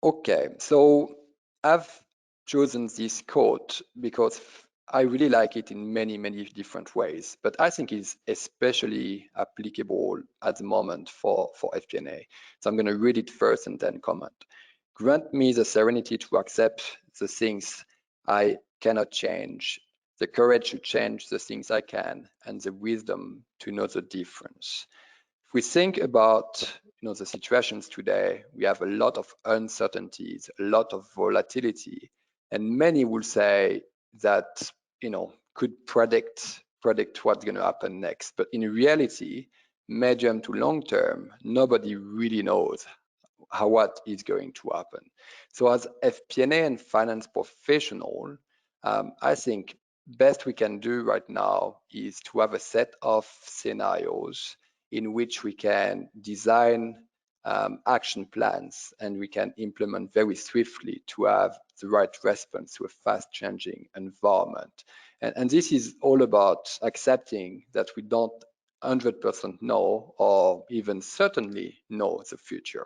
Okay, so I've chosen this quote because I really like it in many, many different ways, but I think it's especially applicable at the moment for FP&A. So I'm going to read it first and then comment. Grant me the serenity to accept the things I cannot change, the courage to change the things I can, and the wisdom to know the difference. If we think about the situations today, we have a lot of uncertainties, a lot of volatility, and many will say that could predict what's going to happen next. But in reality, medium to long term, nobody really knows what is going to happen. So as FP&A and finance professional, I think best we can do right now is to have a set of scenarios in which we can design action plans and we can implement very swiftly to have the right response to a fast changing environment. And this is all about accepting that we don't 100% know or even certainly know the future.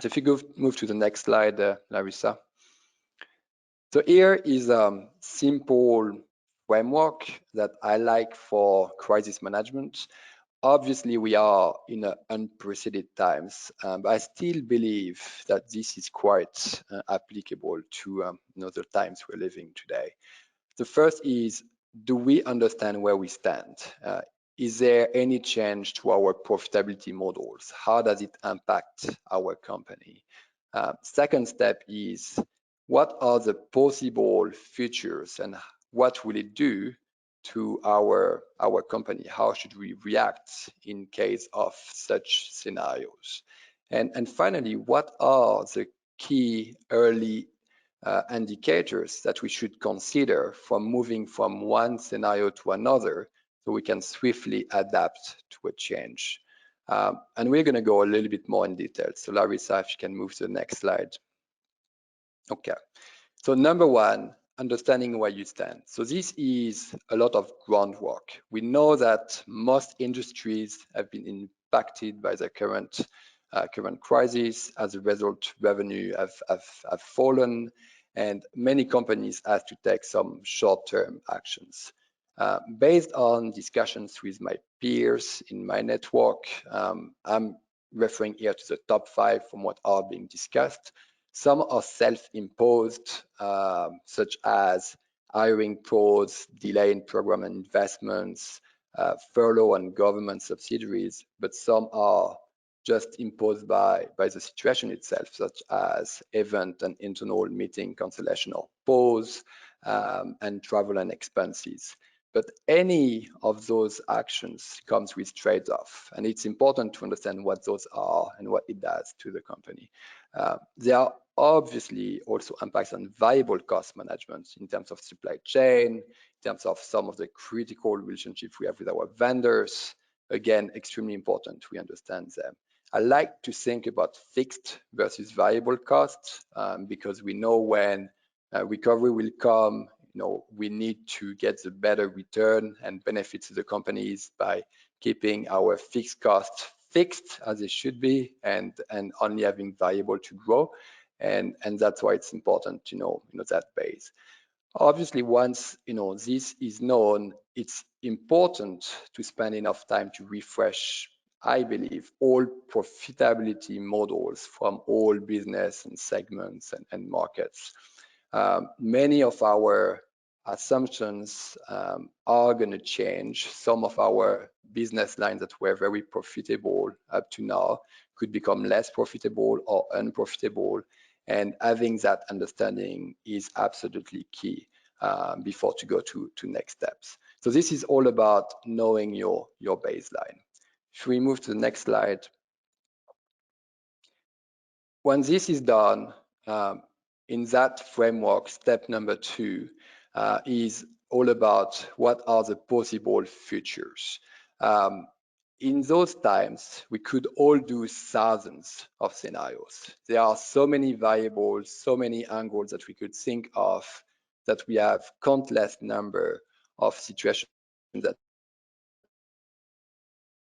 So if you move to the next slide, Larissa. So here is a simple framework that I like for crisis management. Obviously, we are in unprecedented times, but I still believe that this is quite applicable to the times we're living today. The first is, do we understand where we stand? Is there any change to our profitability models? How does it impact our company? Second step is, what are the possible futures and what will it do to our company? How should we react in case of such scenarios? And finally, what are the key early indicators that we should consider for moving from one scenario to another so we can swiftly adapt to a change? And we're going to go a little bit more in detail. So Larissa, if you can move to the next slide. Okay, so number one, understanding where you stand. So this is a lot of groundwork. We know that most industries have been impacted by the current crisis. As a result, revenue have fallen, and many companies have to take some short-term actions. Based on discussions with my peers in my network, I'm referring here to the top 5 from what are being discussed. Some are self-imposed, such as hiring pause, delay in program investments, furlough and government subsidiaries, but some are just imposed by the situation itself, such as event and internal meeting cancellation or pause, and travel and expenses. But any of those actions comes with trade-off, and it's important to understand what those are and what it does to the company. There are obviously also impacts on variable cost management in terms of supply chain, in terms of some of the critical relationships we have with our vendors. Again, extremely important we understand them. I like to think about fixed versus variable costs because we know when recovery will come, we need to get the better return and benefits to the companies by keeping our fixed costs fixed as they should be and only having variable to grow. And that's why it's important to know that base. Obviously, once this is known, it's important to spend enough time to refresh, I believe, all profitability models from all business and segments and markets. Many of our assumptions are going to change. Some of our business lines that were very profitable up to now could become less profitable or unprofitable. And having that understanding is absolutely key before to go to next steps. So this is all about knowing your baseline. If we move to the next slide. When this is done, in that framework, step number 2 is all about what are the possible futures. In those times, we could all do thousands of scenarios. There are so many variables, so many angles that we could think of, that we have countless number of situations that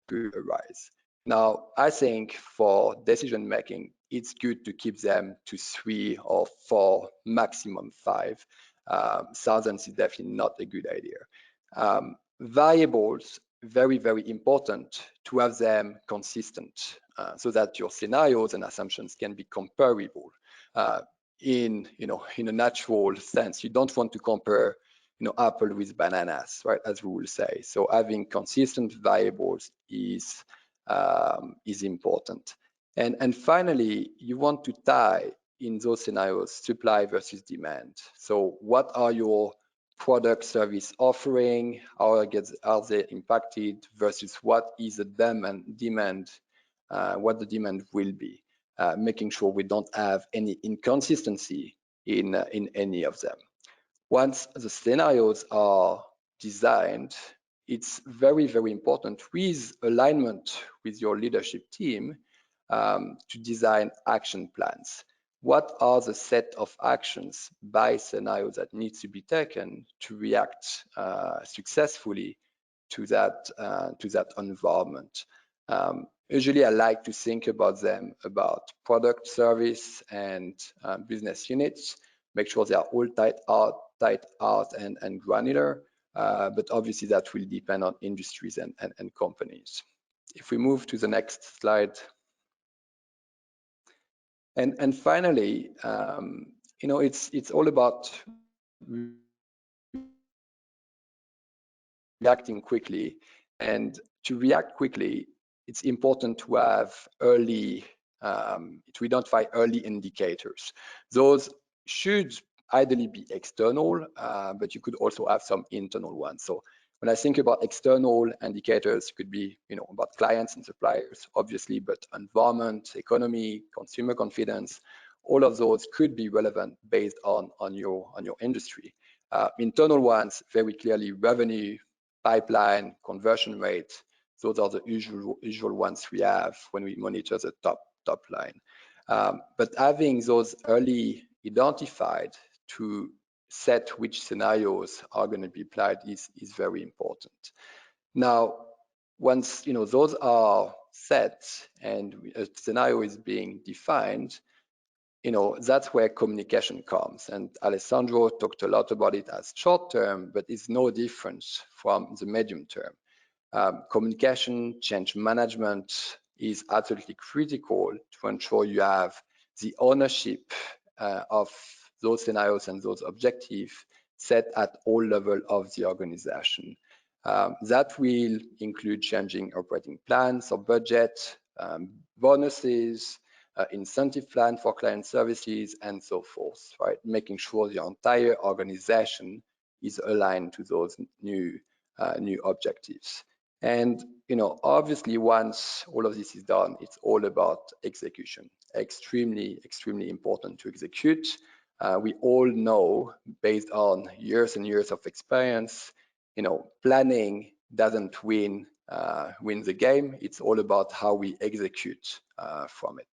could arise. Now, I think for decision making, it's good to keep them to 3 or 4, maximum 5. Thousands is definitely not a good idea. Variables, very, very important to have them consistent so that your scenarios and assumptions can be comparable. In a natural sense, you don't want to compare apple with bananas, right, as we will say. So having consistent variables is important. And finally, you want to tie in those scenarios supply versus demand. So what are your product service offering? How are they impacted versus what is the demand, what the demand will be? Making sure we don't have any inconsistency in any of them. Once the scenarios are designed, it's very, very important with alignment with your leadership team to design action plans. What are the set of actions by scenario that needs to be taken to react successfully to that environment? Usually I like to think about them about product, service, and business units. Make sure they are all tight out and granular, but obviously that will depend on industries and companies. If we move to the next slide. And finally, it's all about reacting quickly. And to react quickly, it's important to have to identify early indicators. Those should ideally be external, but you could also have some internal ones. So when I think about external indicators, it could be about clients and suppliers, obviously, but environment, economy, consumer confidence, all of those could be relevant based on your industry. Internal ones, very clearly revenue, pipeline, conversion rate. Those are the usual ones we have when we monitor the top line. But having those early identified to set which scenarios are going to be applied is very important. Now, once those are set and a scenario is being defined, that's where communication comes. And Alessandro talked a lot about it as short term, but it's no different from the medium term. Communication, change management is absolutely critical to ensure you have the ownership of those scenarios and those objectives set at all levels of the organization. That will include changing operating plans or budget, bonuses, incentive plan for client services, and so forth, right? Making sure the entire organization is aligned to those new objectives. And obviously, once all of this is done, it's all about execution. Extremely, extremely important to execute. We all know, based on years and years of experience, planning doesn't win the game. It's all about how we execute from it.